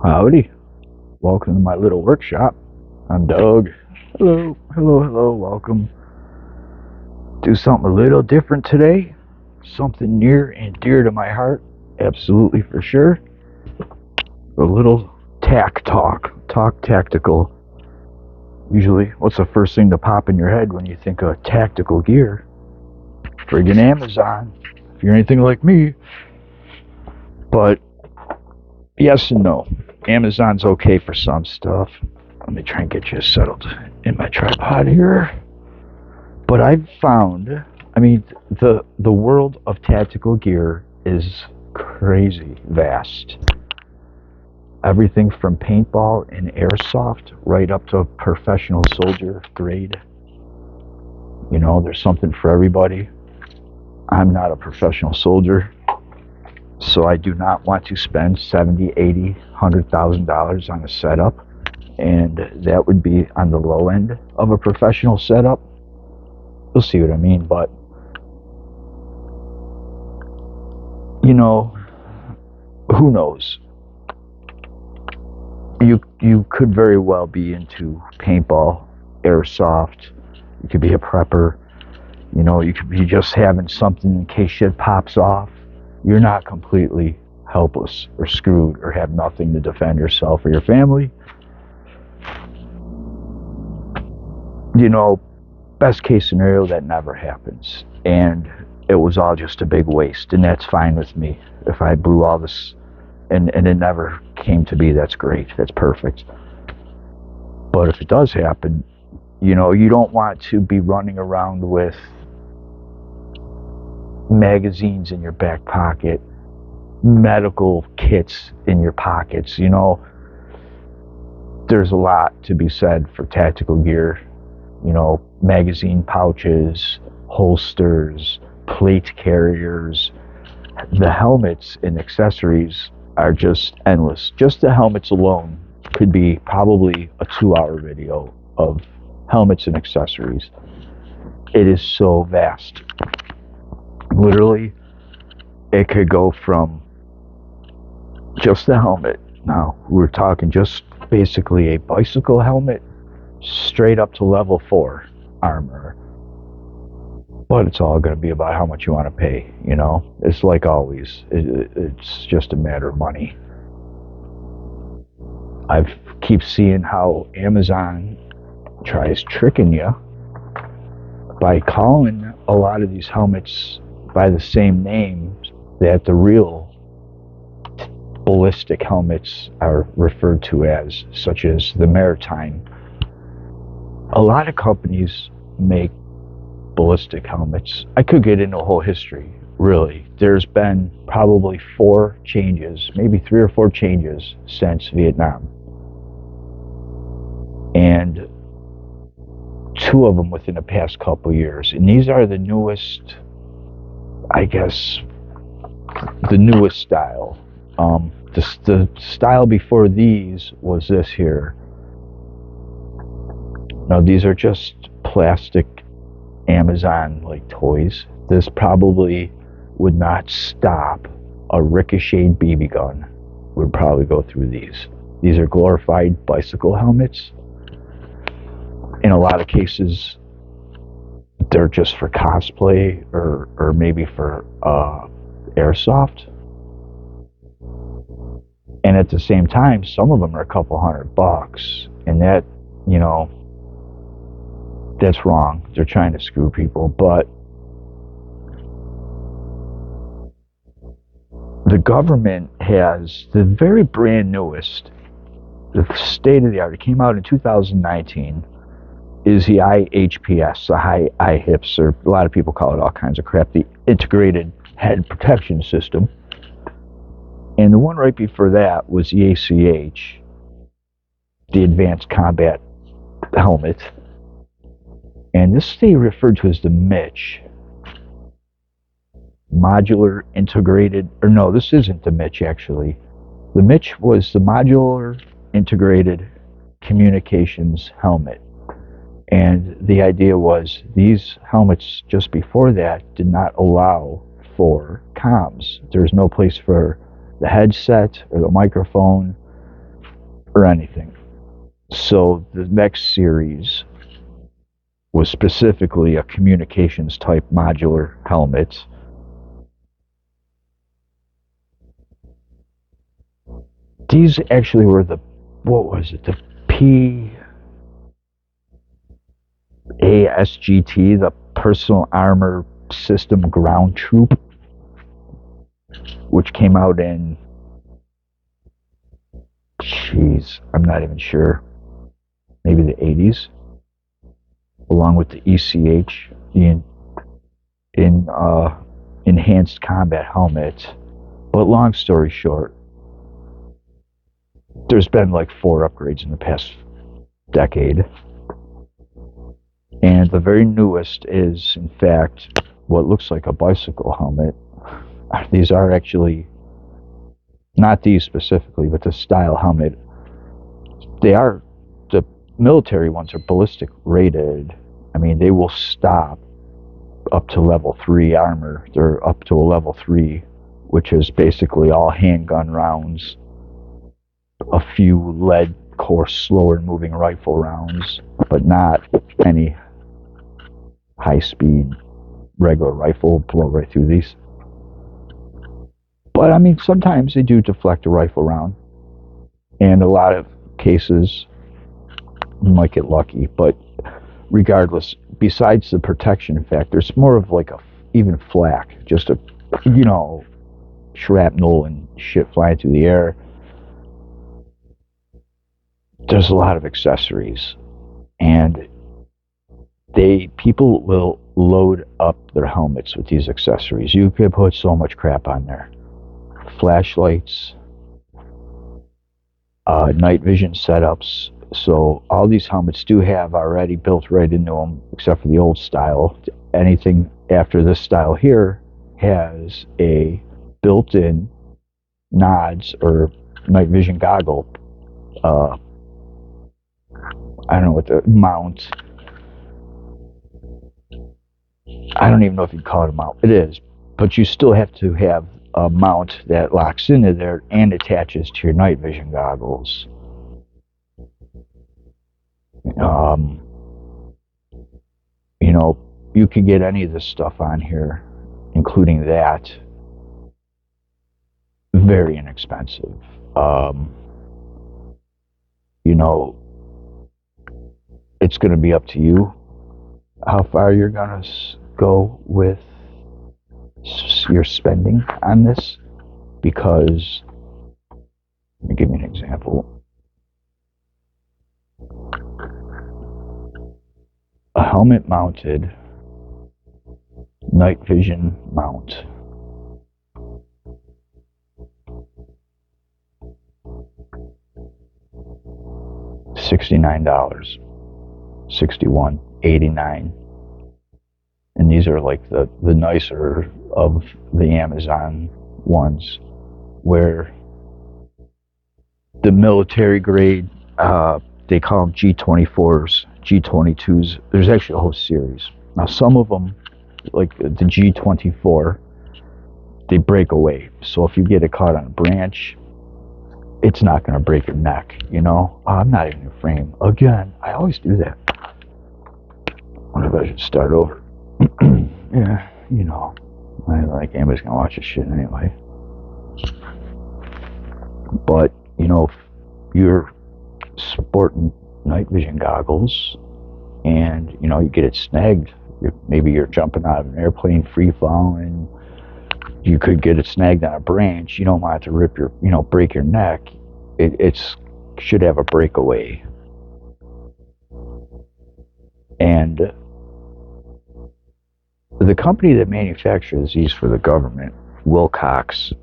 Howdy. Welcome to my little workshop. I'm Doug. Hello, welcome. Do something a little different today. Something near and dear to my heart. Absolutely for sure. A little tack talk. Talk tactical. Usually, what's the first thing to pop in your head when you think of tactical gear? Friggin' Amazon. If you're anything like me. But yes and no. Amazon's okay for some stuff. Let me try and get you settled in my tripod here. But I've found, the world of tactical gear is crazy vast. Everything from paintball and airsoft right up to professional soldier grade. You know, there's something for everybody. I'm not a professional soldier, so I do not want to spend $70, $80, $100,000 on a setup, and that would be on the low end of a professional setup. You'll see what I mean, but you know, who knows? You could very well be into paintball, airsoft. You could be a prepper. You know, you could be just having something in case shit pops off. You're not completely helpless or screwed or have nothing to defend yourself or your family. You know, best case scenario, that never happens. And it was all just a big waste, and that's fine with me. If I blew all this and it never came to be, that's great. That's perfect. But if it does happen, you know, you don't want to be running around with magazines in your back pocket, medical kits in your pockets. You know, there's a lot to be said for tactical gear. You know, magazine pouches, holsters, plate carriers. The helmets and accessories are just endless. Just the helmets alone could be probably a 2-hour video of helmets and accessories. It is so vast. Literally, it could go from just the helmet. Now, we're talking just basically a bicycle helmet straight up to level 4 armor. But it's all going to be about how much you want to pay, you know? It's like always. It's just a matter of money. I keep seeing how Amazon tries tricking you by calling a lot of these helmets by the same names that the real ballistic helmets are referred to as, such as the Maritime. A lot of companies make ballistic helmets. I could get into a whole history, really. There's been probably 4 changes, maybe 3 or 4 changes since Vietnam. And 2 of them within the past couple years. And these are the newest, I guess, the newest style. The style before these was this here. Now, these are just plastic Amazon like toys. This probably would not stop a ricocheted BB gun. Would probably go through these. These are glorified bicycle helmets. In a lot of cases, they're just for cosplay or maybe for airsoft. And at the same time, some of them are a couple $100, and that, you know, that's wrong. They're trying to screw people. But the government has the very brand newest, the state of the art, it came out in 2019, is the IHPS, the high IHPS, or a lot of people call it all kinds of crap, the Integrated Head Protection System. And the one right before that was the ACH, the Advanced Combat Helmet. And this they referred to as the MITCH, Modular Integrated, or no, this isn't the MITCH actually. The MITCH was the Modular Integrated Communications Helmet. And the idea was these helmets just before that did not allow for comms. There's no place for the headset or the microphone or anything. So the next series was specifically a communications type modular helmet. These actually were the, what was it, the PASGT, the Personal Armor System Ground Troop, which came out in, I'm not even sure, maybe the 80s, along with the ECH, the Enhanced Combat Helmet. But long story short, there's been like 4 upgrades in the past decade. And the very newest is, in fact, what looks like a bicycle helmet. These are actually, not these specifically, but the style helmet. The military ones are ballistic rated. I mean, they will stop up to level 3 armor. They're up to a level 3, which is basically all handgun rounds, a few lead core slower moving rifle rounds, but not any high speed regular rifle blow right through these. But I mean, sometimes they do deflect a rifle round, and a lot of cases you might get lucky. But regardless, besides the protection factor, it's more of like a even flak, just a, you know, shrapnel and shit flying through the air. There's a lot of accessories, and people will load up their helmets with these accessories. You could put so much crap on there. Flashlights, night vision setups. So all these helmets do have already built right into them, except for the old style. Anything after this style here has a built-in nods or night vision goggle. I don't know what the mount. I don't even know if you'd call it a mount. It is, but you still have to have a mount that locks into there and attaches to your night vision goggles. You know, you can get any of this stuff on here, including that, very inexpensive. You know, it's going to be up to you how far you're going to go with your spending on this, because, let me give you an example. A helmet mounted night vision mount, $69, $61, $89. And these are like the nicer of the Amazon ones, where the military grade, they call them G24s, G22s. There's actually a whole series. Now some of them, like the G24, they break away. So if you get it caught on a branch, it's not going to break your neck, you know? I'm not even in frame. Again, I always do that. I wonder if I should start over. Yeah, you know, I don't think anybody's gonna watch this shit anyway. But, you know, if you're sporting night vision goggles and, you know, you get it snagged, maybe you're jumping out of an airplane free falling, you could get it snagged on a branch, you don't want it to rip your, you know, break your neck. It should have a breakaway. And the company that manufactures these for the government, Wilcox,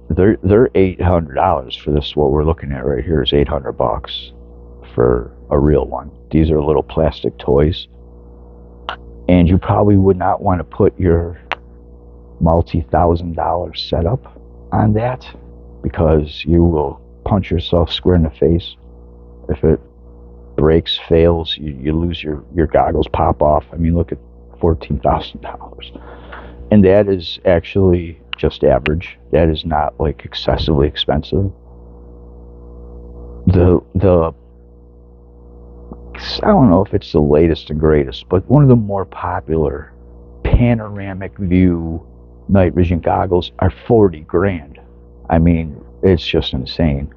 they're $800 for this. What we're looking at right here is $800 for a real one. These are little plastic toys, and you probably would not want to put your multi-$1,000 setup on that, because you will punch yourself square in the face. If it breaks, fails, you lose your goggles, pop off. I mean, look at $14,000, and that is actually just average. That is not like excessively expensive. the I don't know if it's the latest and greatest, but one of the more popular panoramic view night vision goggles are 40 grand. I mean, it's just insane.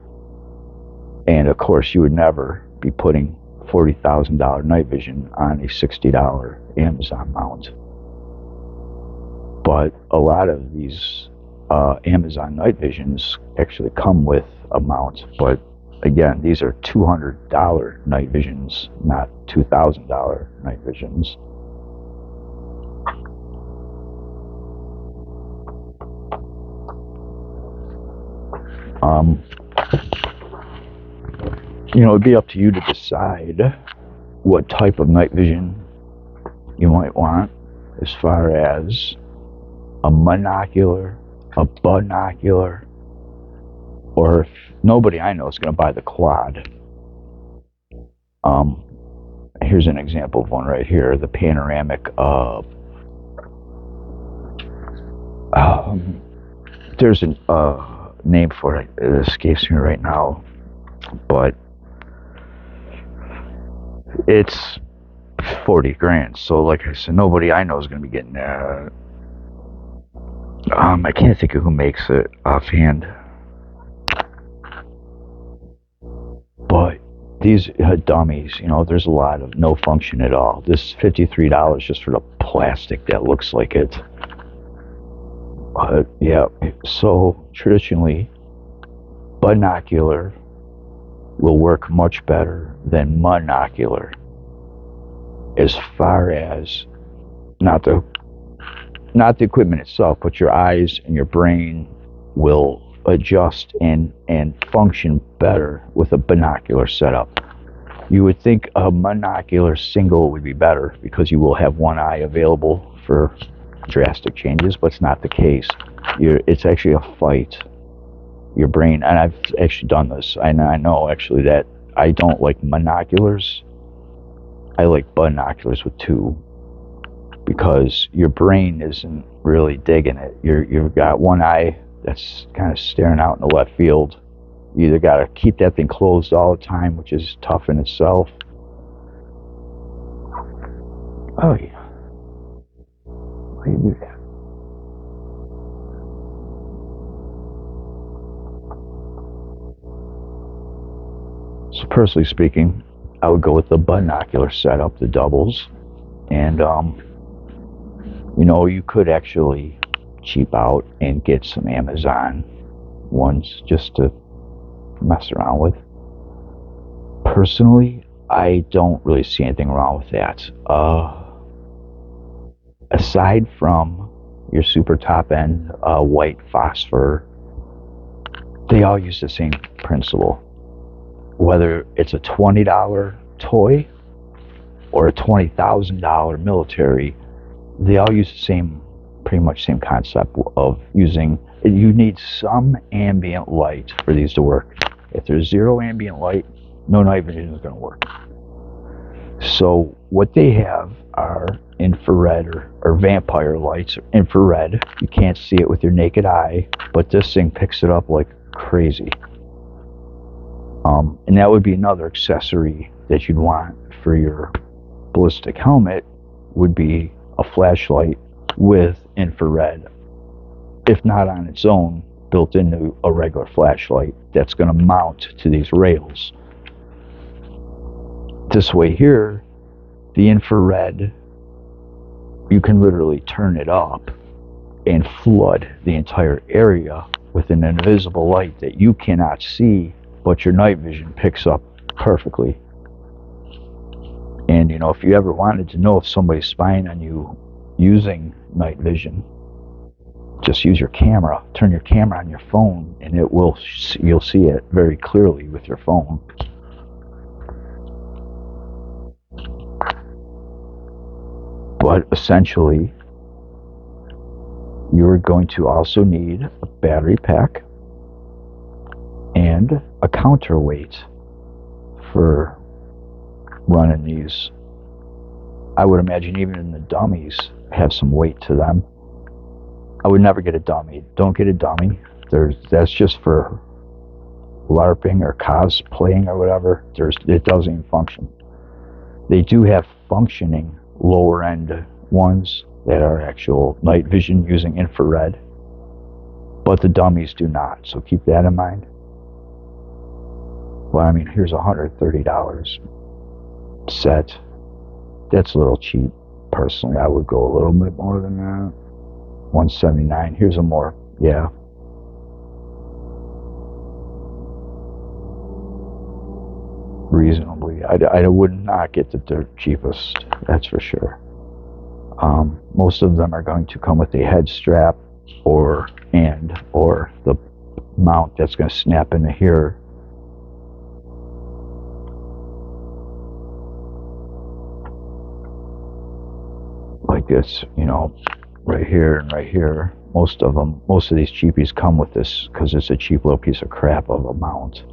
And of course, you would never be putting $40,000 night vision on a $60 Amazon mount. But a lot of these Amazon night visions actually come with a mount. But again, these are $200 night visions, not $2,000 night visions. It'd be up to you to decide what type of night vision you might want, as far as a monocular, a binocular, or if nobody I know is going to buy the quad. Here's an example of one right here, the panoramic. There's a name for it. It escapes me right now, but it's 40 grand. So like I said, nobody I know is going to be getting that. I can't think of who makes it offhand. But these dummies, there's a lot of no function at all. This $53 just for the plastic that looks like it. But yeah, so traditionally, binocular will work much better than monocular, as far as not the equipment itself, but your eyes and your brain will adjust and function better with a binocular setup. You would think a monocular single would be better because you will have one eye available for drastic changes, but it's not the case. It's actually a fight. Your brain, and I've actually done this. I know actually that I don't like monoculars. I like binoculars with two, because your brain isn't really digging it. You've got one eye that's kind of staring out in the left field. You either got to keep that thing closed all the time, which is tough in itself. Oh yeah. Why do you do that? So personally speaking, I would go with the binocular setup, the doubles, and you could actually cheap out and get some Amazon ones just to mess around with. Personally, I don't really see anything wrong with that. Aside from your super top end white phosphor, they all use the same principle. Whether it's a $20 toy or a $20,000 military, they all use the pretty much same concept of using. You need some ambient light for these to work. If there's zero ambient light, no night vision is going to work. So what they have are infrared or vampire lights. Infrared, you can't see it with your naked eye, but this thing picks it up like crazy. And that would be another accessory that you'd want for your ballistic helmet, would be a flashlight with infrared, if not on its own, built into a regular flashlight that's going to mount to these rails. This way here, the infrared, you can literally turn it up and flood the entire area with an invisible light that you cannot see, but your night vision picks up perfectly. And if you ever wanted to know if somebody's spying on you using night vision, just use your camera. Turn your camera on your phone, and you'll see it very clearly with your phone. But essentially, you're going to also need a battery pack and a counterweight for running these. I would imagine even the dummies have some weight to them. I would never get a dummy. Don't get a dummy. That's just for LARPing or cosplaying or whatever, it doesn't even function. They do have functioning lower end ones that are actual night vision using infrared, but the dummies do not, so keep that in mind. Well, I mean, here's $130 set. That's a little cheap. Personally, I would go a little bit more than that. $179. Here's a more, yeah. Reasonably. I would not get the dirt cheapest, that's for sure. Most of them are going to come with a head strap or the mount that's going to snap into here. Like this, you know, right here and right here. Most of these cheapies come with this because it's a cheap little piece of crap of a mount.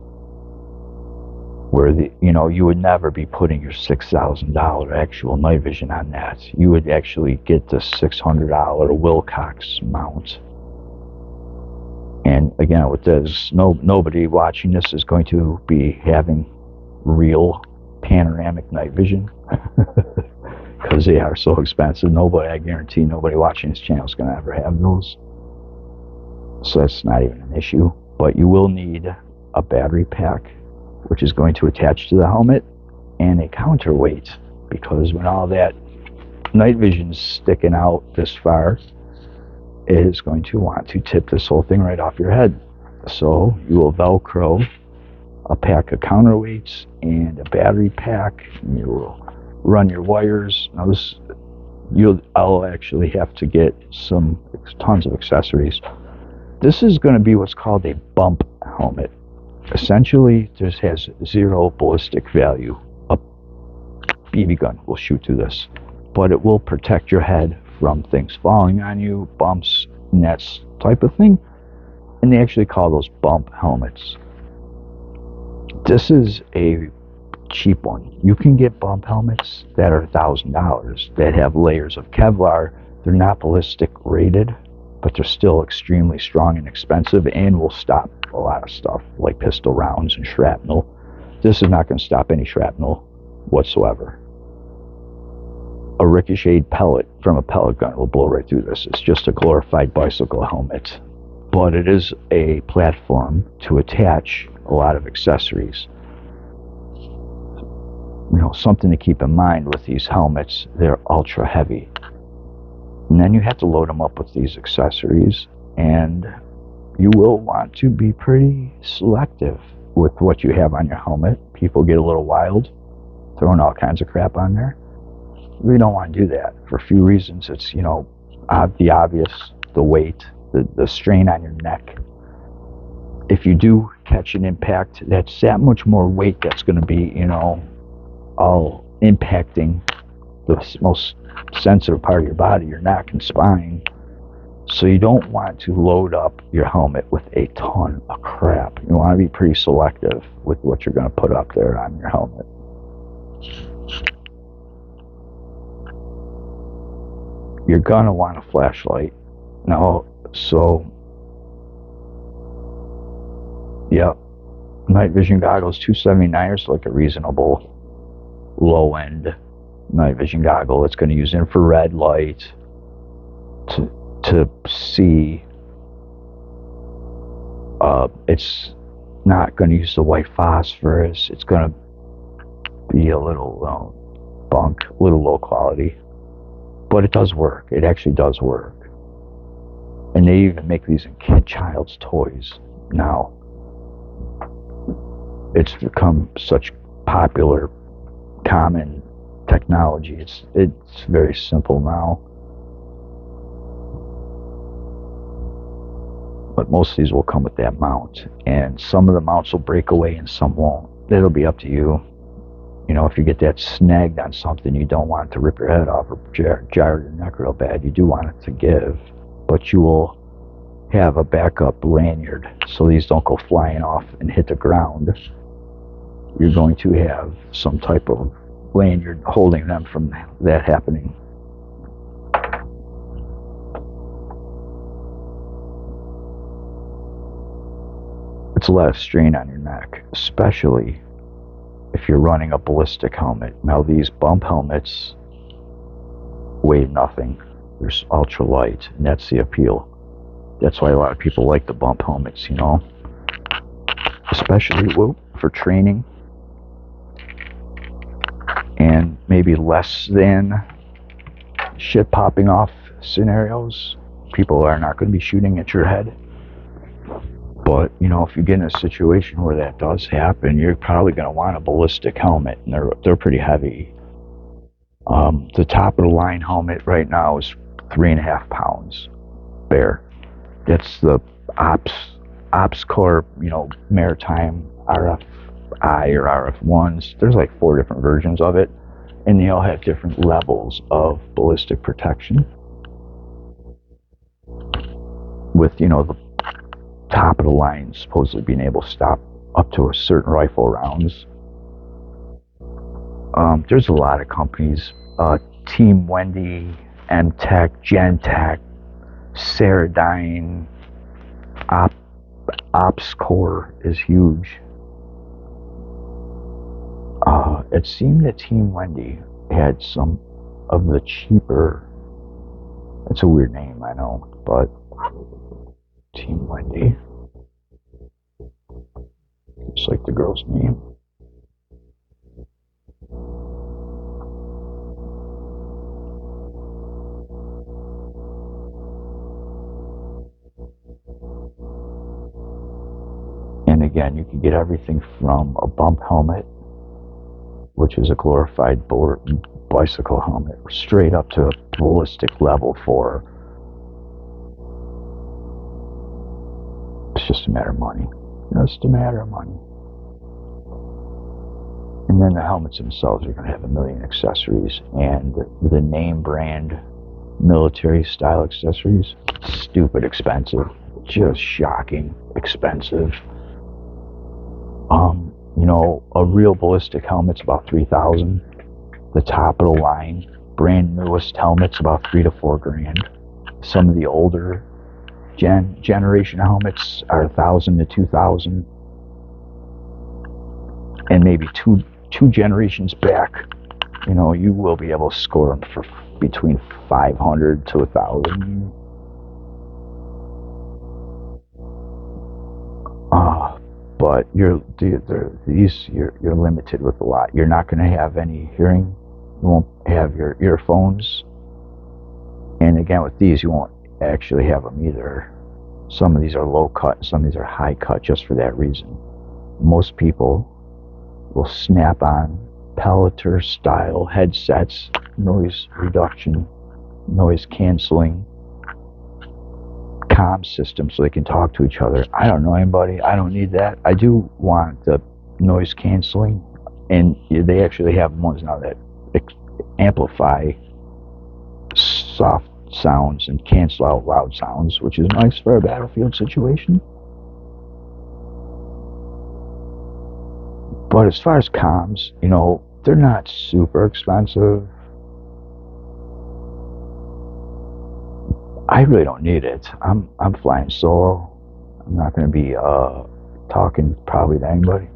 Where you would never be putting your $6,000 actual night vision on that. You would actually get the $600 Wilcox mount. And again, with this, nobody watching this is going to be having real panoramic night vision because they are so expensive. I guarantee nobody watching this channel is going to ever have those. So that's not even an issue. But you will need a battery pack, which is going to attach to the helmet, and a counterweight, because when all that night vision's sticking out this far, it is going to want to tip this whole thing right off your head. So you will Velcro a pack of counterweights and a battery pack, and you will run your wires. Now I'll actually have to get tons of accessories. This is going to be what's called a bump helmet. Essentially, this has zero ballistic value. A BB gun will shoot through this, but it will protect your head from things falling on you, bumps, and that type of thing. And they actually call those bump helmets. This is a cheap one. You can get bump helmets that are $1,000 that have layers of Kevlar. They're not ballistic rated, but they're still extremely strong and expensive and will stop a lot of stuff like pistol rounds and shrapnel. This is not going to stop any shrapnel whatsoever. A ricocheted pellet from a pellet gun will blow right through this. It's just a glorified bicycle helmet, but it is a platform to attach a lot of accessories. Something to keep in mind with these helmets, they're ultra heavy. And then you have to load them up with these accessories, and you will want to be pretty selective with what you have on your helmet. People get a little wild, throwing all kinds of crap on there. We don't want to do that for a few reasons. It's, the obvious, the weight, the strain on your neck. If you do catch an impact, that's that much more weight that's going to be, all impacting the most sensitive part of your body, your neck and spine. So you don't want to load up your helmet with a ton of crap. You want to be pretty selective with what you're going to put up there on your helmet. You're going to want a flashlight. Night vision goggles, $279 is like a reasonable low end night vision goggle. It's going to use infrared light to see. It's not going to use the white phosphorus. It's going to be a little bunk, a little low quality, but it does work. It actually does work. And they even make these in child's toys now. It's become such popular, common technology. It's very simple now. But most of these will come with that mount, and some of the mounts will break away and some won't. It'll be up to you. If you get that snagged on something, you don't want it to rip your head off or jar your neck real bad. You do want it to give, but you will have a backup lanyard so these don't go flying off and hit the ground. You're going to have some type of lanyard holding them from that happening. It's a lot of strain on your neck, especially if you're running a ballistic helmet. Now these bump helmets weigh nothing. They're ultra light, and that's the appeal. That's why a lot of people like the bump helmets, you know, especially for training and maybe less than shit popping off scenarios. People are not going to be shooting at your head. But, you know, if you get in a situation where that does happen, you're probably going to want a ballistic helmet, and they're pretty heavy. The top of the line helmet right now is 3.5 pounds bare. That's the Ops Corp, you know, Maritime RFI or RF1s. There's like 4 different versions of it, and they all have different levels of ballistic protection. With, you know, the top of the line supposedly being able to stop up to a certain rifle rounds. There's a lot of companies, Team Wendy, M-Tech, Gen-Tech, Ceradyne, Ops Core is huge. It seemed that Team Wendy had some of the cheaper, it's a weird name, I know, but Team Wendy, it's like the girl's name. And again, you can get everything from a bump helmet, which is a glorified bicycle helmet, straight up to ballistic level 4. It's just a matter of money. Just a matter of money. And then the helmets themselves are going to have a million accessories, and the name brand military style accessories, stupid expensive, just shocking expensive. You know, a real ballistic helmet's about $3,000. The top of the line, brand newest helmet's about $3 to $4 grand. Some of the older generation helmets are $1,000 to $2,000. And maybe two generations back, you know, you will be able to score them for between $500 to $1,000. But you're limited with a lot. You're not going to have any hearing. You won't have your earphones. And again, with these, you won't actually have them either. Some of these are low cut, and some of these are high cut just for that reason. Most people will snap on Pelleter style headsets, noise reduction, noise canceling, comm system so they can talk to each other. I don't know anybody. I don't need that. I do want the noise canceling, and they actually have ones now that amplify soft sounds and cancel out loud sounds, which is nice for a battlefield situation. But as far as comms, you know, they're not super expensive. I really don't need it. I'm flying solo. I'm not going to be talking probably to anybody.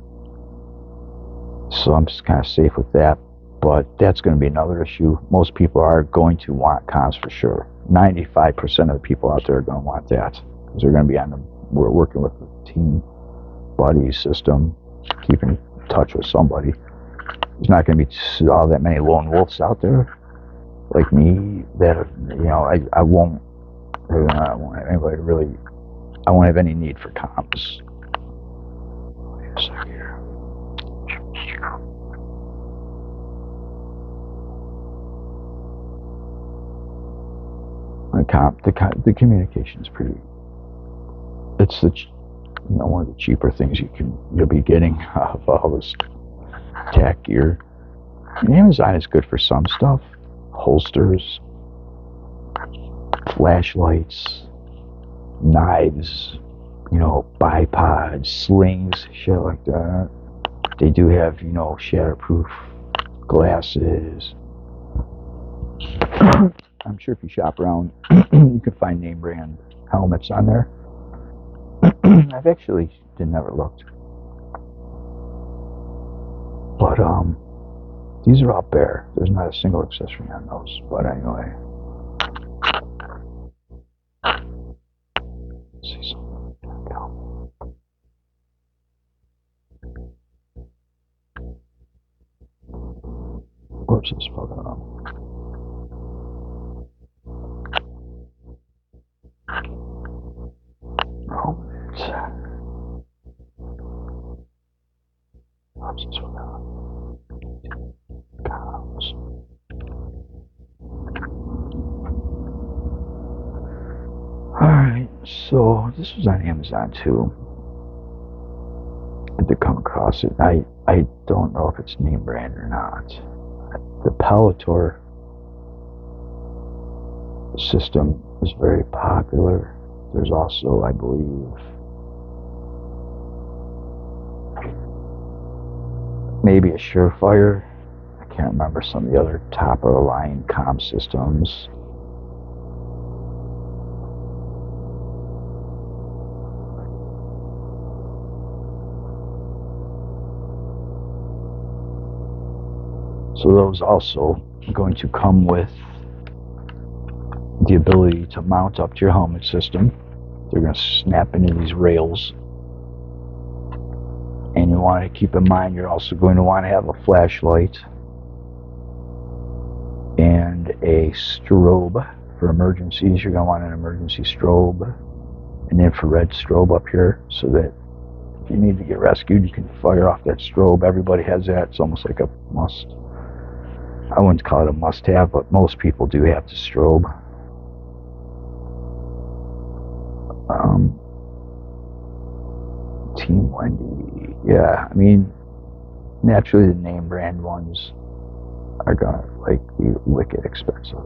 So I'm just kind of safe with that. But that's going to be another issue. Most people are going to want comms for sure. 95% of the people out there are going to want that, because they're going to be we're working with the team buddy system, keeping in touch with somebody. There's not going to be all that many lone wolves out there like me that, you know, I won't have anybody really, I won't have any need for comms. Wait a second here. The communication is pretty, it's one of the cheaper things you'll be getting out of all this tack gear. And Amazon is good for some stuff, holsters, flashlights, knives, you know, bipods, slings, shit like that. They do have, you know, shatterproof glasses. I'm sure if you shop around, you can find name brand helmets on there. I've actually never looked. But these are all bare. There's not a single accessory on those. But anyway. Let's see something. Whoops, I spelled that wrong. Romans. Whoops, I spelled that wrong. Cows. Alright, so this was on Amazon too. I did come across it. I don't know if it's name brand or not. The Palator system is very popular. There's also, I believe, maybe a Surefire. I can't remember some of the other top of the line comm systems. So those also are going to come with the ability to mount up to your helmet system. They're going to snap into these rails. And you want to keep in mind you're also going to want to have a flashlight and a strobe for emergencies. You're going to want an emergency strobe, an infrared strobe up here, so that if you need to get rescued, you can fire off that strobe. Everybody has that. It's almost like a must. I wouldn't call it a must-have, but most people do have the strobe. Team Wendy. Yeah, I mean, naturally the name brand ones are gonna be wicked expensive.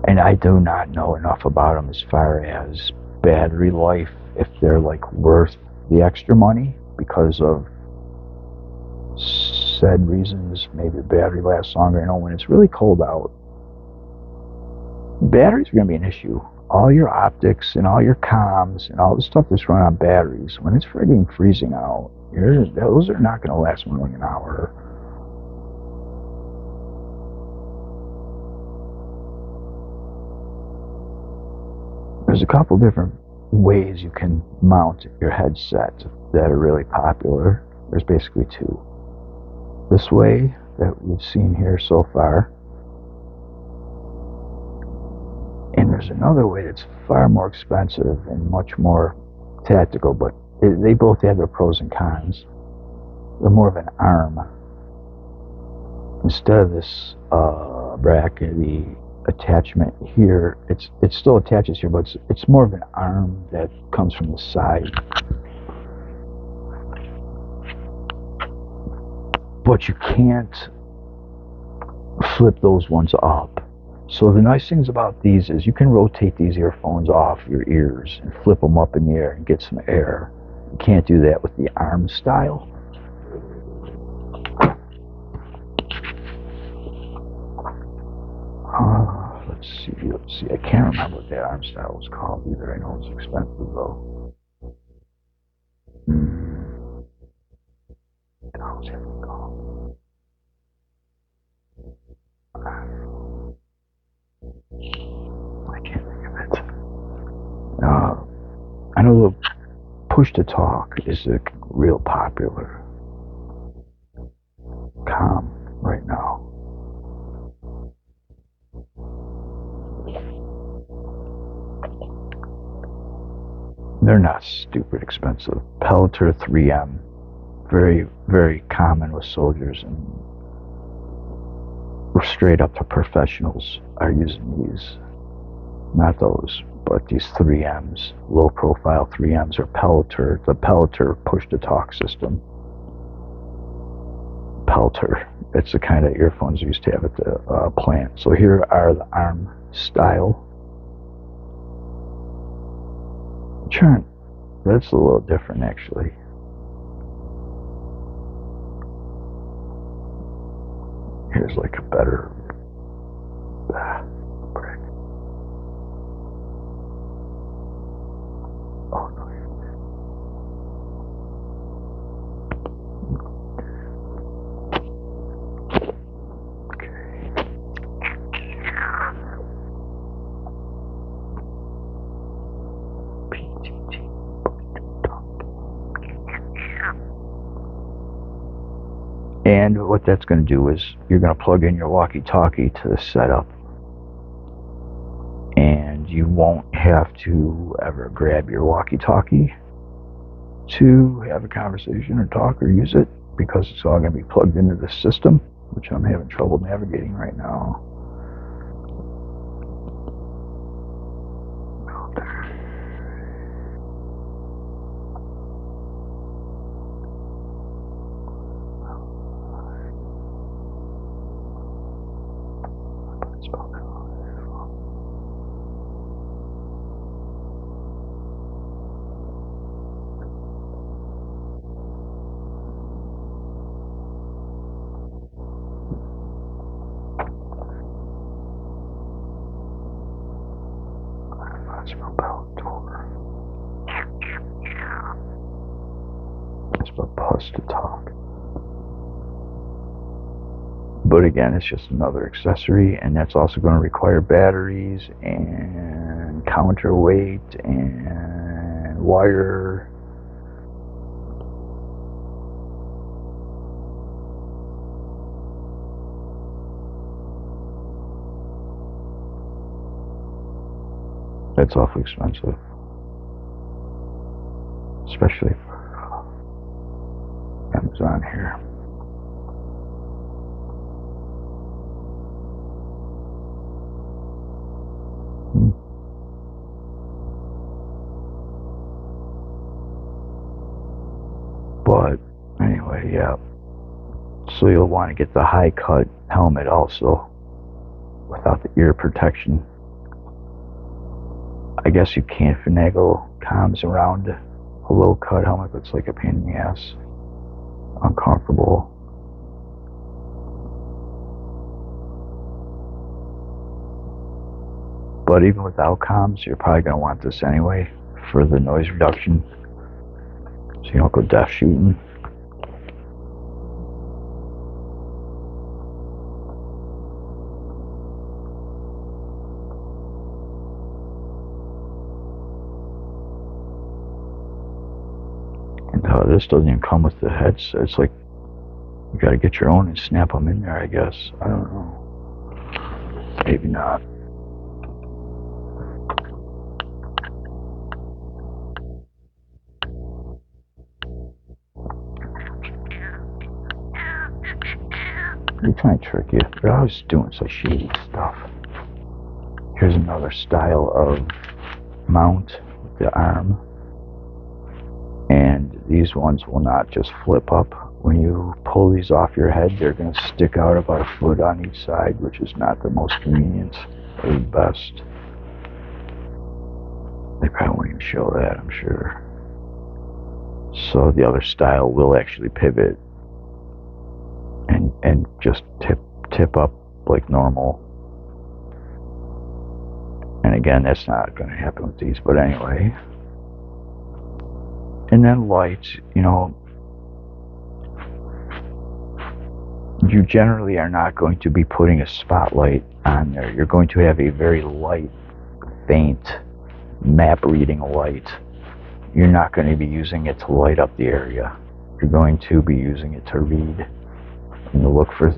And I do not know enough about them as far as battery life, if they're worth the extra money because of said reasons. Maybe the battery lasts longer. You know, when it's really cold out, batteries are going to be an issue. All your optics and all your comms and all the stuff that's run on batteries, when it's frigging freezing out, those are not going to last more than an hour. There's a couple different ways you can mount your headset that are really popular. There's basically two. This way that we've seen here so far. And there's another way that's far more expensive and much more tactical, but they both have their pros and cons. They're more of an arm. Instead of this bracket, the attachment here, it still attaches here, but it's more of an arm that comes from the side. But you can't flip those ones up. So the nice things about these is you can rotate these earphones off your ears and flip them up in the air and get some air. You can't do that with the arm style. Let's see. I can't remember what that arm style was called either. I know it's expensive though. How's it called? I can't think of it. I know the push to talk is a real popular comm right now. They're not stupid expensive. Palator 3M, very, very common with soldiers, and straight up to professionals are using these. Not those, but these 3Ms, low profile 3Ms, or Palator, the Palator push to talk system. Palator, it's the kind of earphones we used to have at the plant. So here are the arm style. That's a little different actually. Here's a better brick. And what that's going to do is you're going to plug in your walkie-talkie to the setup, and you won't have to ever grab your walkie-talkie to have a conversation or talk or use it, because it's all going to be plugged into the system, which I'm having trouble navigating right now. Us to talk. But again, it's just another accessory, and that's also going to require batteries and counterweight and wire. That's awfully expensive, especially for Amazon here. But anyway, yeah. So you'll want to get the high cut helmet also, without the ear protection. I guess you can't finagle comms around a low cut helmet, but it's like a pain in the ass. Uncomfortable. But even without comms, you're probably going to want this anyway for the noise reduction, so you don't go deaf shooting. And this doesn't even come with the headset. It's like you got to get your own and snap them in there, I guess. I don't know. Maybe not. They're trying to trick you. They're always doing such shady stuff. Here's another style of mount with the arm. And these ones will not just flip up. When you pull these off your head, they're going to stick out about a foot on each side, which is not the most convenient or the best. They probably won't even show that, I'm sure. So the other style will actually pivot and just tip up like normal. And again, that's not going to happen with these, but anyway. And then lights, you know, you generally are not going to be putting a spotlight on there. You're going to have a very light, faint map reading light. You're not going to be using it to light up the area. You're going to be using it to read and to look for,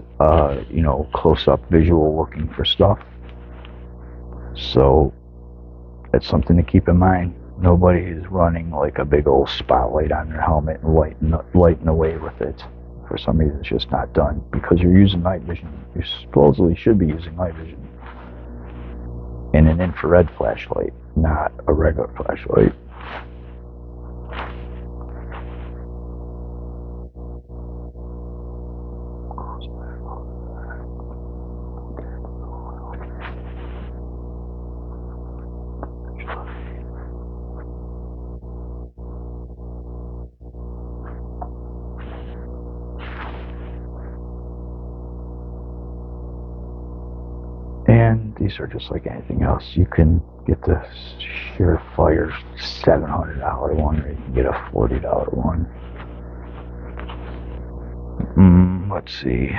you know, close-up visual looking for stuff. So that's something to keep in mind. Nobody is running like a big old spotlight on their helmet and lighting away with it. For some reason, it's just not done, because you're using night vision. You supposedly should be using night vision in an infrared flashlight, not a regular flashlight. And these are just like anything else. You can get the Surefire $700 one, or you can get a $40 one. Let's see.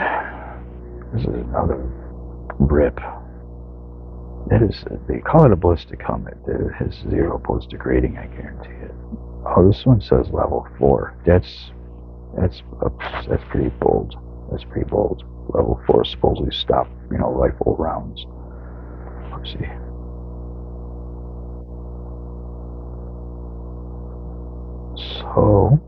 This is another rip. That is, they call it a ballistic helmet. It has 0 ballistic rating, I guarantee it. Oh, this one says level 4. That's pretty bold. That's pretty bold. Level 4 supposedly stop, rifle rounds. Let's see. So,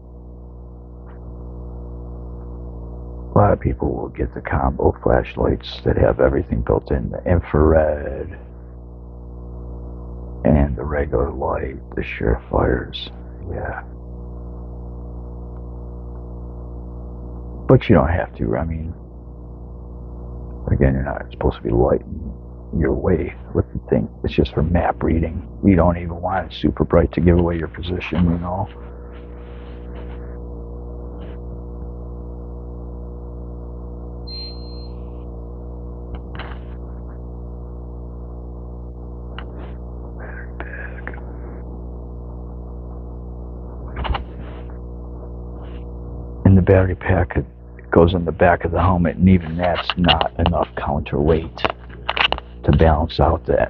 a lot of people will get the combo flashlights that have everything built in, the infrared and the regular light, the Surefires. Yeah. But you don't have to. I mean, again, you're not supposed to be lighting your way with the thing. It's just for map reading. You don't even want it super bright to give away your position, And the battery pack, it goes on the back of the helmet, and even that's not enough counterweight to balance out the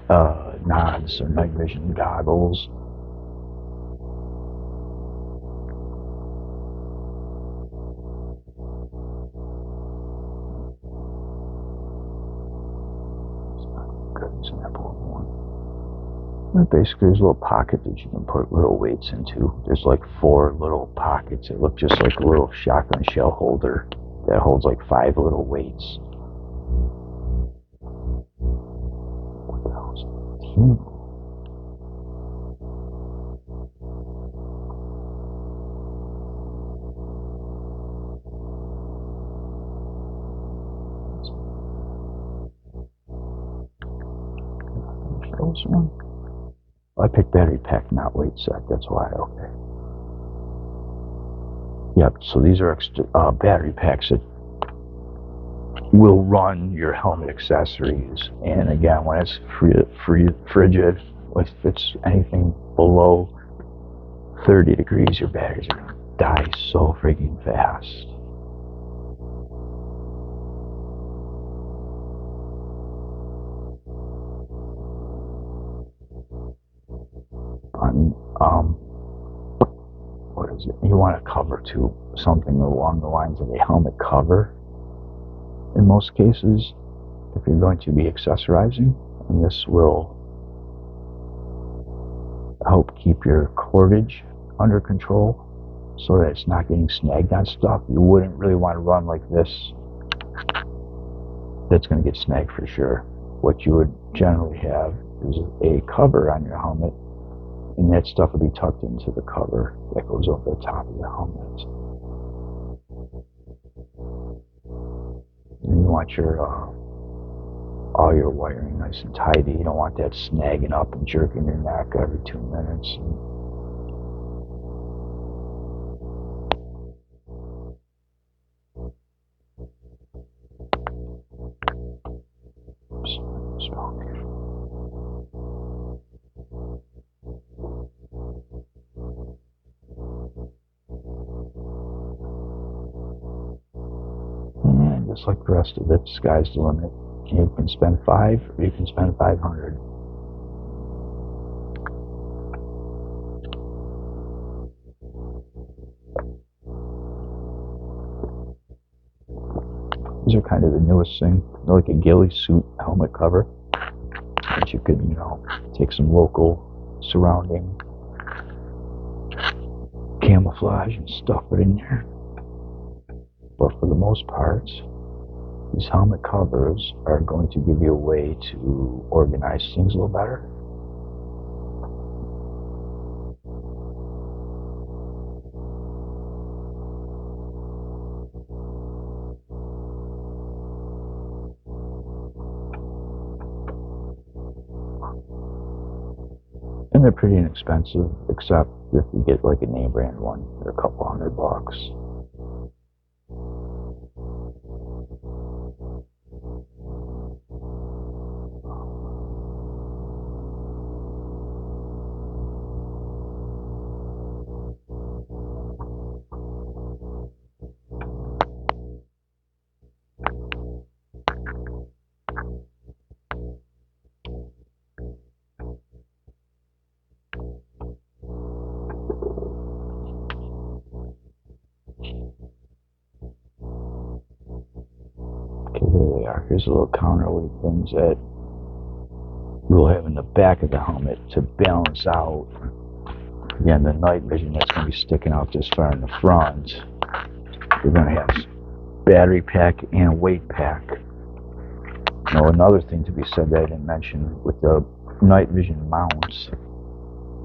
nods or night vision goggles. Good example of one. And basically, there's a little pocket that you can put little weights into. There's like 4 little pockets that look just like a little shotgun shell holder that holds like 5 little weights. What the hell is it? One. I picked battery pack, not weight set. That's why. Okay. Yep. So these are extra battery packs that will run your helmet accessories. And again, when it's frigid, if it's anything below 30 degrees, your batteries are gonna die so freaking fast. What is it? You want to cover to something along the lines of a helmet cover. In most cases, if you're going to be accessorizing, and this will help keep your cordage under control so that it's not getting snagged on stuff. You wouldn't really want to run like this. That's going to get snagged for sure. What you would generally have is a cover on your helmet, and that stuff will be tucked into the cover that goes over the top of the helmet. And you want your all your wiring nice and tidy. You don't want that snagging up and jerking your neck every 2 minutes. And just like the rest of it, sky's the limit. You can spend 5 or you can spend 500. These are kind of the newest thing. They're like a ghillie suit helmet cover that you could, take some local surrounding camouflage and stuff it in there. But for the most part, these helmet covers are going to give you a way to organize things a little better. And they're pretty inexpensive, except if you get like a name brand one, they're a couple $100. Okay, here they are. Here's a little counterweight things that we'll have in the back of the helmet to balance out. Again, the night vision that's going to be sticking out this far in the front. We're going to have battery pack and weight pack. Now, another thing to be said that I didn't mention with the night vision mounts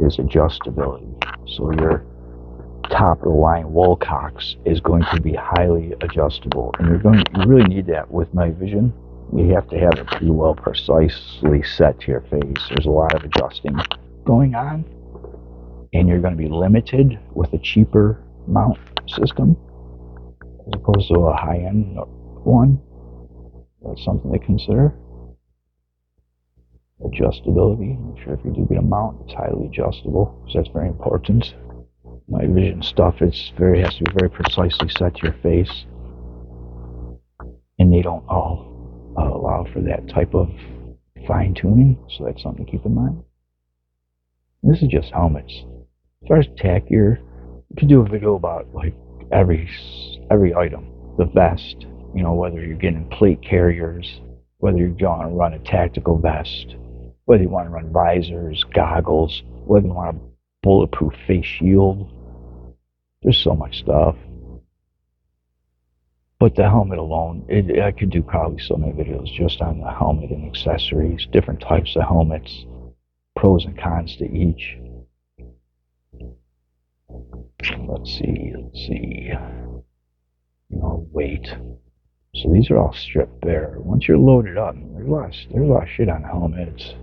is adjustability. So your top of the line Wolcox is going to be highly adjustable, and you really need that with night vision. You have to have it pretty well precisely set to your face. There's a lot of adjusting going on, and you're going to be limited with a cheaper mount system as opposed to a high-end one. That's something to consider. Adjustability. Make sure if you do get a mount, it's highly adjustable, because that's very important. Night vision stuff, has to be very precisely set to your face, and they don't all allow for that type of fine-tuning, so that's something to keep in mind. And this is just helmets. As far as tack gear, you can do a video about like every item. The vest, you know, whether you're getting plate carriers, whether you're going to run a tactical vest, whether you want to run visors, goggles, whether you want a bulletproof face shield. There's so much stuff. But the helmet alone, I could do probably so many videos just on the helmet and accessories, different types of helmets, pros and cons to each. Let's see. You know, weight. So these are all stripped bare. Once you're loaded up, there's a lot of shit on helmets.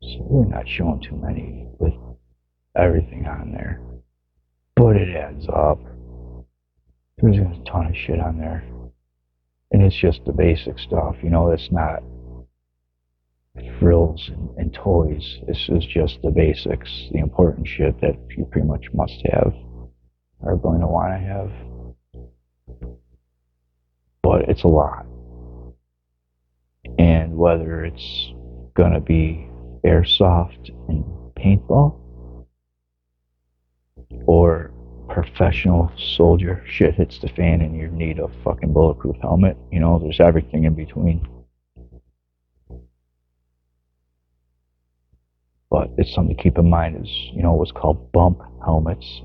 So we're not showing too many with everything on there, but it adds up. There's a ton of shit on there, and it's just the basic stuff, you know. It's not frills and toys. This is just the basics, the important shit that you pretty much must have, are going to want to have. But it's a lot, and whether it's gonna be airsoft and paintball or professional soldier, shit hits the fan and you need a fucking bulletproof helmet, you know, there's everything in between. But it's something to keep in mind is, you know, what's called bump helmets,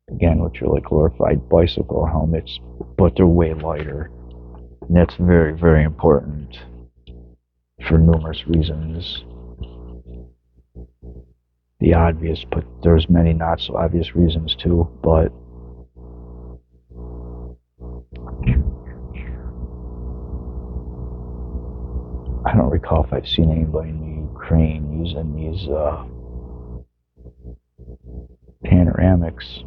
again, which are like glorified bicycle helmets, but they're way lighter. And that's very, very important for numerous reasons. The obvious, but there's many not so obvious reasons too, but I don't recall if I've seen anybody in the Ukraine using these panoramics.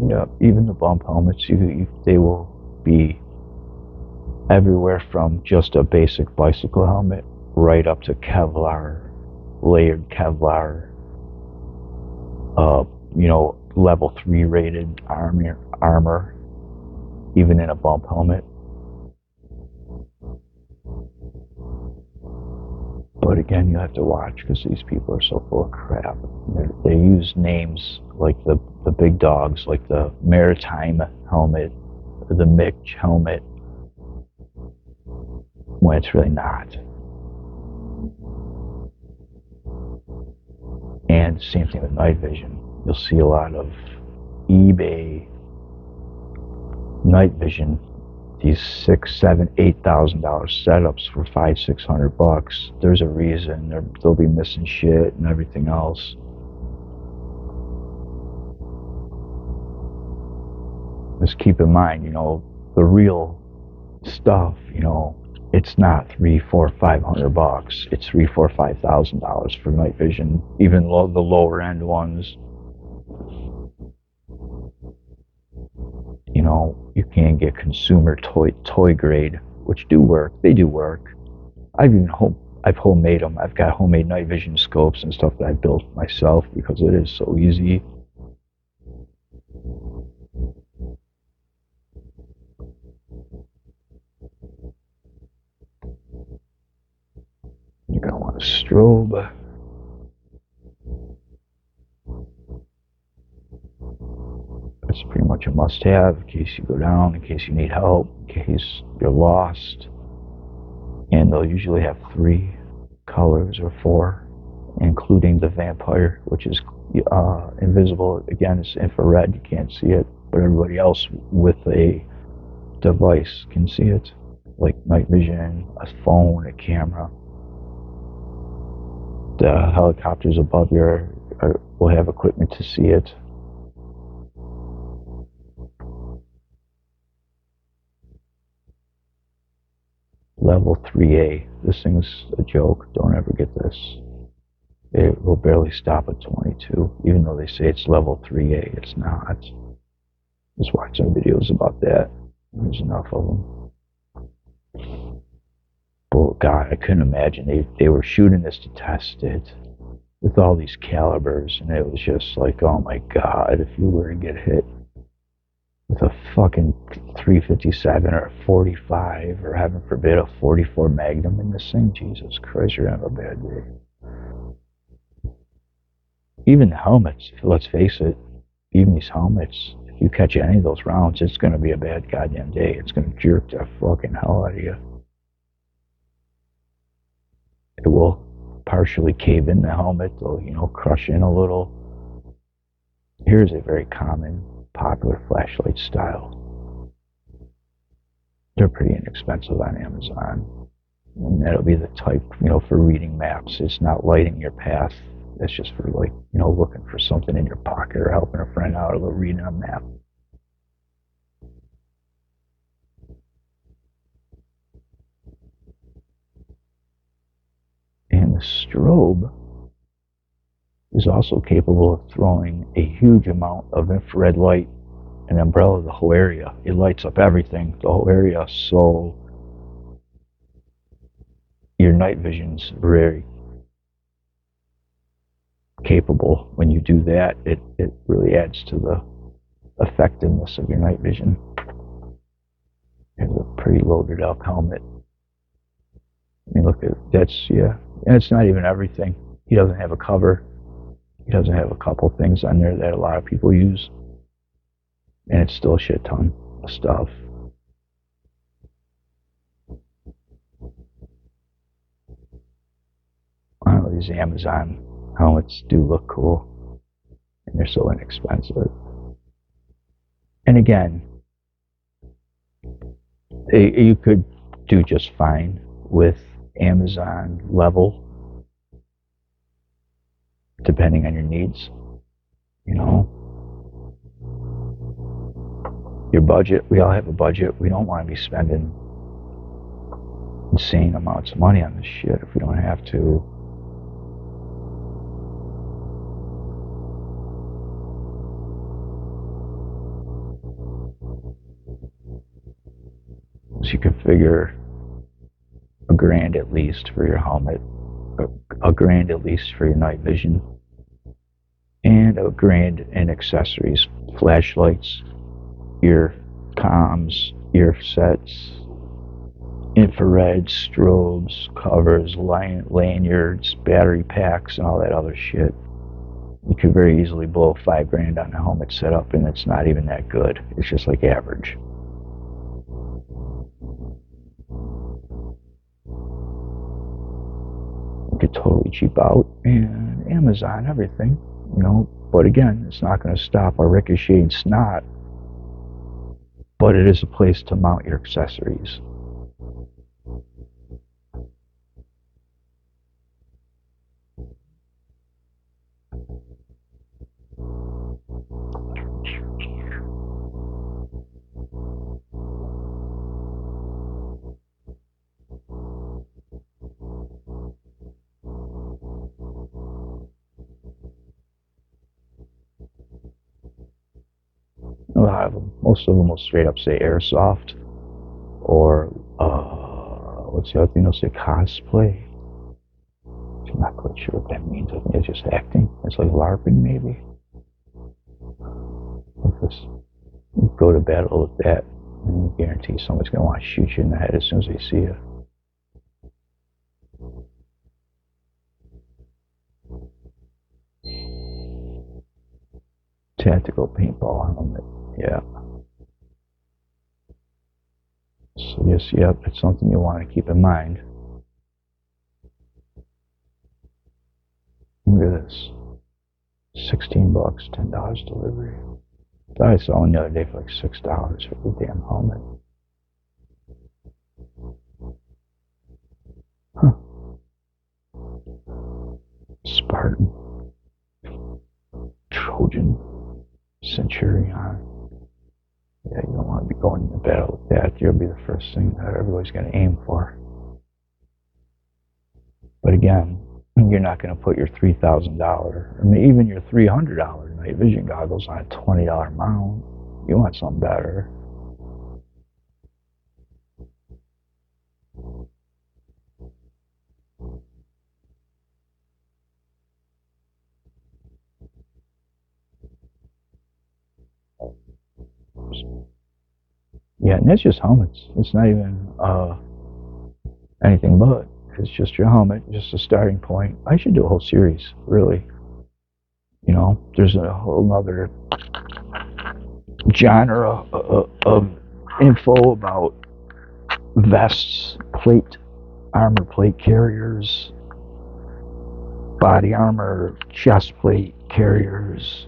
Yeah, even the bump helmets, they will be everywhere from just a basic bicycle helmet right up to Kevlar, layered Kevlar, you know, level 3 rated armor, even in a bump helmet. But again, you have to watch because these people are so full of crap. They use names like the big dogs, like the Maritime helmet, or the Mitch helmet, when it's really not. And same thing with night vision. You'll see a lot of eBay night vision these $6, $7, $8,000 setups for $500, $600. There's a reason they'll be missing shit and everything else. Just keep in mind, the real stuff, it's not $300, $400, $500. It's $3,000, $4,000, $5,000 for night vision. Even the lower end ones. You can get consumer toy grade, which do work. They do work. I've homemade them. I've got homemade night vision scopes and stuff that I built myself because it is so easy. You're gonna want a strobe. That's pretty much a must-have in case you go down, in case you need help, in case you're lost. And they'll usually have 3 colors or 4, including the vampire, which is invisible. Again, it's infrared, you can't see it, but everybody else with a device can see it, like night vision, a phone, a camera. The helicopters above you will have equipment to see it. Level 3A. This thing's a joke. Don't ever get this. It will barely stop at 22, even though they say it's level 3A. It's not. Just watch some videos about that. There's enough of them. But God, I couldn't imagine they were shooting this to test it with all these calibers, and it was just like, oh my God, if you were to get hit with a fucking 357 or a 45, or heaven forbid a 44 Magnum in this thing, Jesus Christ, you're gonna have a bad day. Even the helmets, let's face it, even these helmets, if you catch any of those rounds, it's gonna be a bad goddamn day. It's gonna jerk the fucking hell out of you. It will partially cave in the helmet, though, crush in a little. Here's a very common, popular flashlight style. They're pretty inexpensive on Amazon. And that'll be the type, for reading maps. It's not lighting your path. That's just for, looking for something in your pocket or helping a friend out or reading a map. And the strobe is also capable of throwing a huge amount of infrared light and umbrella the whole area. It lights up everything, the whole area, so your night vision's very capable. When you do that, it really adds to the effectiveness of your night vision. It's a pretty loaded up helmet. I mean, look at that's, yeah, and it's not even everything. He doesn't have a cover. He doesn't have a couple things on there that a lot of people use, and it's still a shit ton of stuff. I don't know, these Amazon helmets do look cool, and they're so inexpensive. And again, you could do just fine with Amazon level, depending on your needs. Your budget. We all have a budget. We don't want to be spending insane amounts of money on this shit if we don't have to. So you can figure $1,000 at least for your helmet, $1,000 at least for your night vision, and $1,000 in accessories, flashlights, ear comms, ear sets, infrared, strobes, covers, lanyards, battery packs, and all that other shit. You could very easily blow $5,000 on a helmet setup, and it's not even that good. It's just like average. You could totally cheap out, and Amazon, everything, But again, it's not going to stop our ricocheting snot but it is a place to mount your accessories. A lot of them, most of them will straight up say airsoft, or what's the other thing? They'll say cosplay. I'm not quite sure what that means. I think it's just acting. It's like LARPing, maybe. With this, you go to battle with that, and you guarantee somebody's gonna want to shoot you in the head as soon as they see you. Tactical paintball helmet. Yeah. So yes, yep, it's something you want to keep in mind. Look at this. $16, $10 delivery. I saw one the other day for like $6 for the damn helmet. Huh. Spartan. Trojan. Centurion. Yeah, you don't want to be going into battle with that. You'll be the first thing that everybody's going to aim for. But again, you're not going to put your $3,000, I mean, even your $300 night vision goggles on a $20 mount. You want something better. Yeah, and that's just helmets. It's not even anything but. It's just your helmet, just a starting point. I should do a whole series, really. You know, there's a whole other genre of info about vests, armor plate carriers, body armor, chest plate carriers,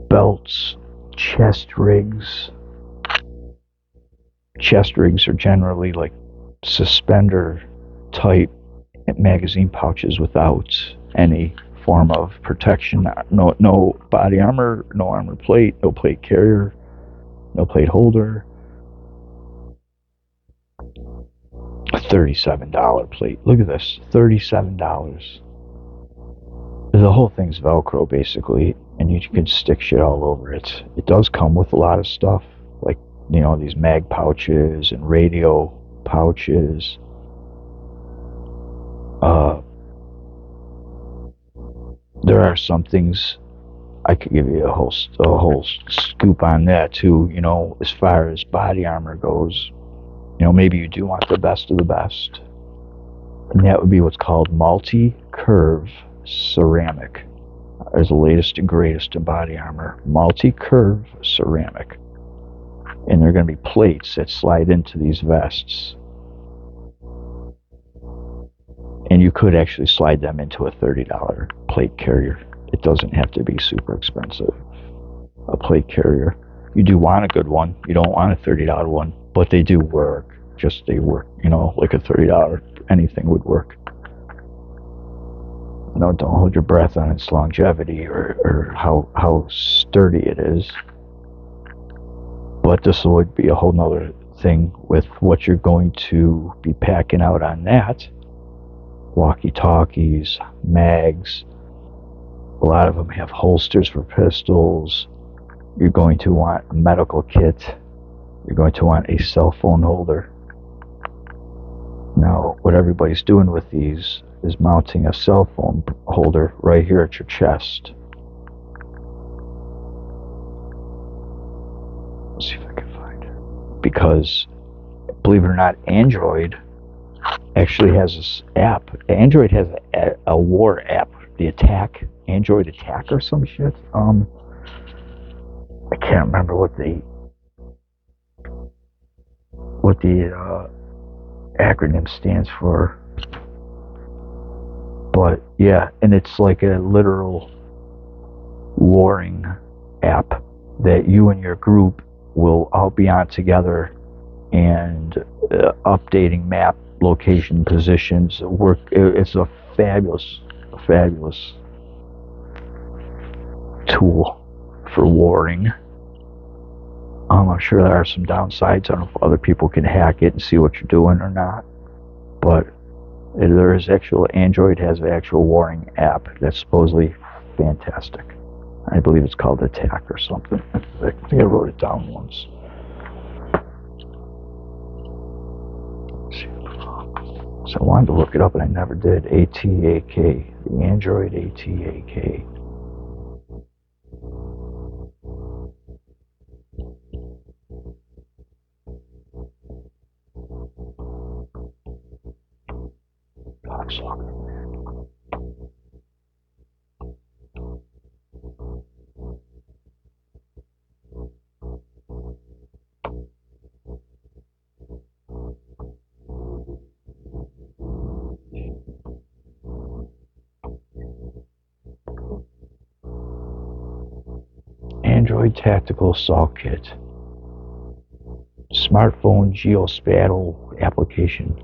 belts, chest rigs. Chest rigs are generally like suspender type magazine pouches without any form of protection. No body armor, no armor plate, no plate carrier, no plate holder. A $37 plate. Look at this, $37. The whole thing's Velcro basically, and you can stick shit all over it. It does come with a lot of stuff, like, you know, these mag pouches and radio pouches. There are some things I could give you a whole scoop on that too. You know, as far as body armor goes, you know, maybe you do want the best of the best, and that would be what's called multi-curve ceramic. There's the latest and greatest in body armor, multi-curve ceramic, and they're going to be plates that slide into these vests. And you could actually slide them into a $30 plate carrier. It doesn't have to be super expensive. A plate carrier. You do want a good one. You don't want a $30 one, but they do work. Just they work, you know, like a $30 anything would work. No, don't hold your breath on its longevity or how sturdy it is. But this would be a whole nother thing with what you're going to be packing out on that. Walkie-talkies, mags. A lot of them have holsters for pistols. You're going to want a medical kit. You're going to want a cell phone holder. Now, what everybody's doing with these is mounting a cell phone holder right here at your chest. Let's see if I can find it. Because, believe it or not, Android actually has this app. Android has a war app, the tack, Android Attack or some shit. I can't remember what the acronym stands for. But yeah, and it's like a literal warring app that you and your group we'll all be on together and updating map location positions. It's a fabulous tool for warring. I'm sure there are some downsides. I don't know if other people can hack it and see what you're doing or not, but there is actual Android has an actual warring app that's supposedly fantastic. I believe it's called the Tack or something. I think I wrote it down once. So I wanted to look it up and I never did. ATAK, the Android ATAK. Android Tactical Assault Kit. Smartphone geospatial application.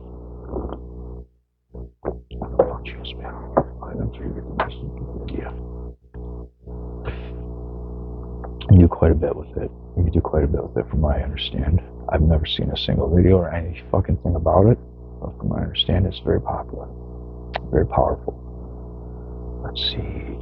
You do quite a bit with it. You can do quite a bit with it from what I understand. I've never seen a single video or any fucking thing about it, but from what I understand, it's very popular. Very powerful. Let's see.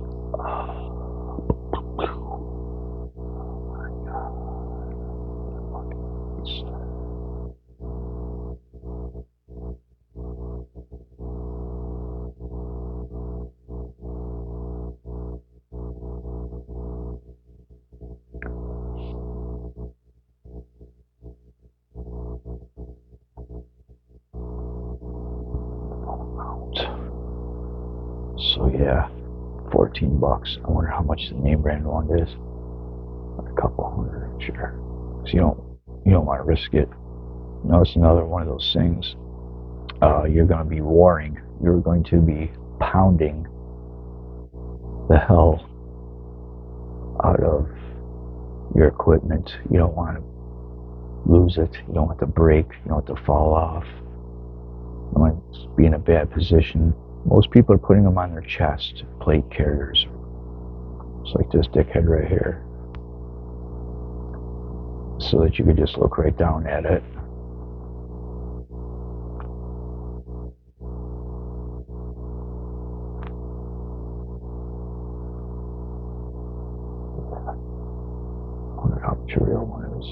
So yeah, $14. I wonder how much the name brand one is. A couple hundred, sure. Because you don't want to risk it. You know, it's another one of those things. You're going to be warring. You're going to be pounding the hell out of your equipment. You don't want to lose it. You don't want it to break. You don't want it to fall off. You don't want to be in a bad position. Most people are putting them on their chest, plate carriers. It's like this dickhead right here. So that you could just look right down at it. I wonder how much a real one is.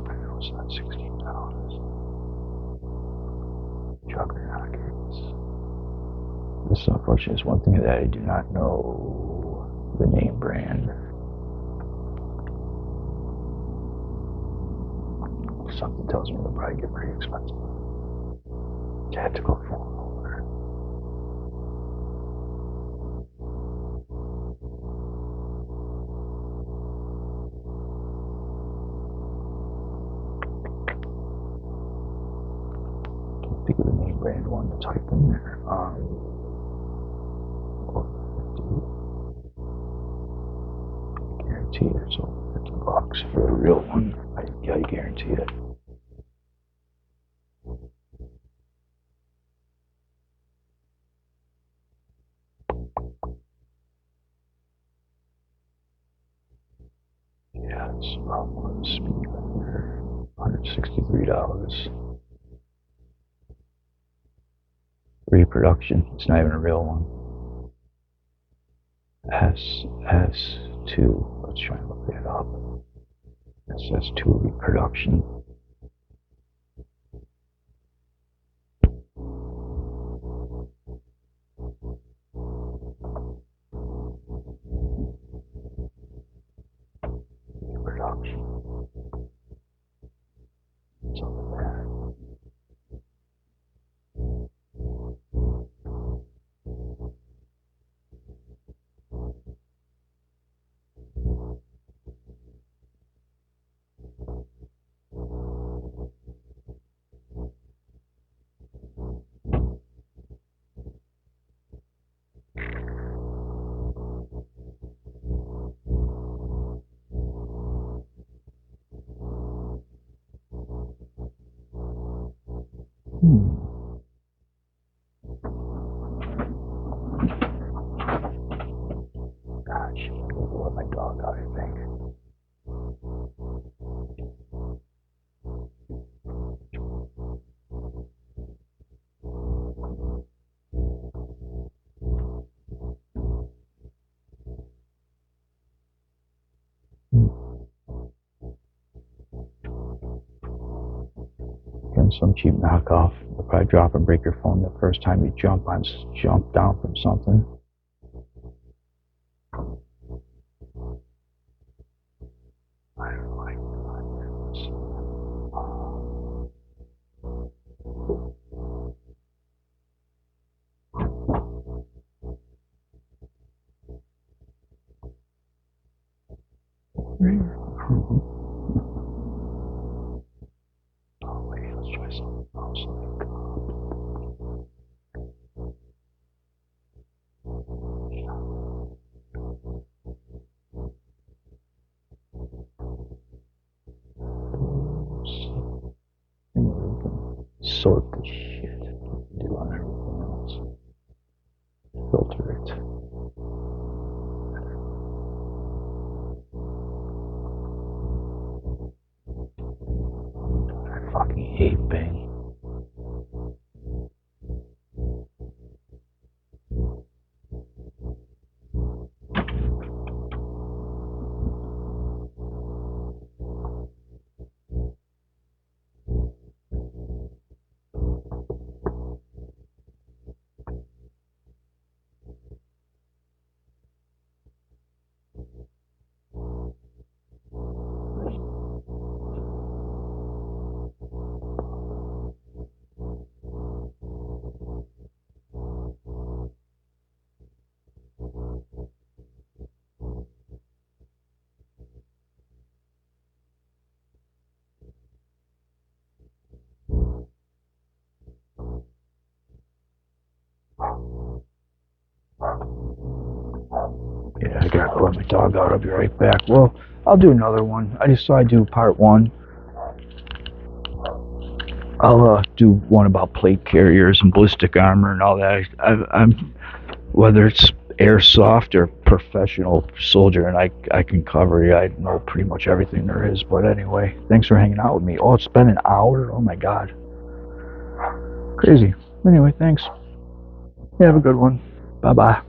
I know it's not $16. Juggernaut gates. This, unfortunately, is one thing that I do not know the name brand. Something tells me they'll probably get pretty expensive. Tactical phone holder. Can't think of the name brand one to type in there. Guarantee it's over $50 for a real one. I guarantee it. Yeah, it's about one speed under $163. Reproduction. It's not even a real one. SS2. Let's try and look that up. SS2 reproduction. Reproduction. What's up with that? Gosh, I'm gonna let my dog out, I think. Getting some cheap knockoff. You'll probably drop and break your phone the first time you jump down from something. I don't like Oh wait, let's try something else. Sort the shit do on everything else. Filter it. I fucking hate Bing. Yeah, I gotta let my dog out. I'll be right back. Well, I'll do another one. I just thought I'd do part one. I'll do one about plate carriers and ballistic armor and all that. I'm whether it's airsoft or professional soldier, and I can cover you. I know pretty much everything there is. But anyway, thanks for hanging out with me. Oh, it's been an hour. Oh my god, crazy. Anyway, thanks. You have a good one. Bye bye.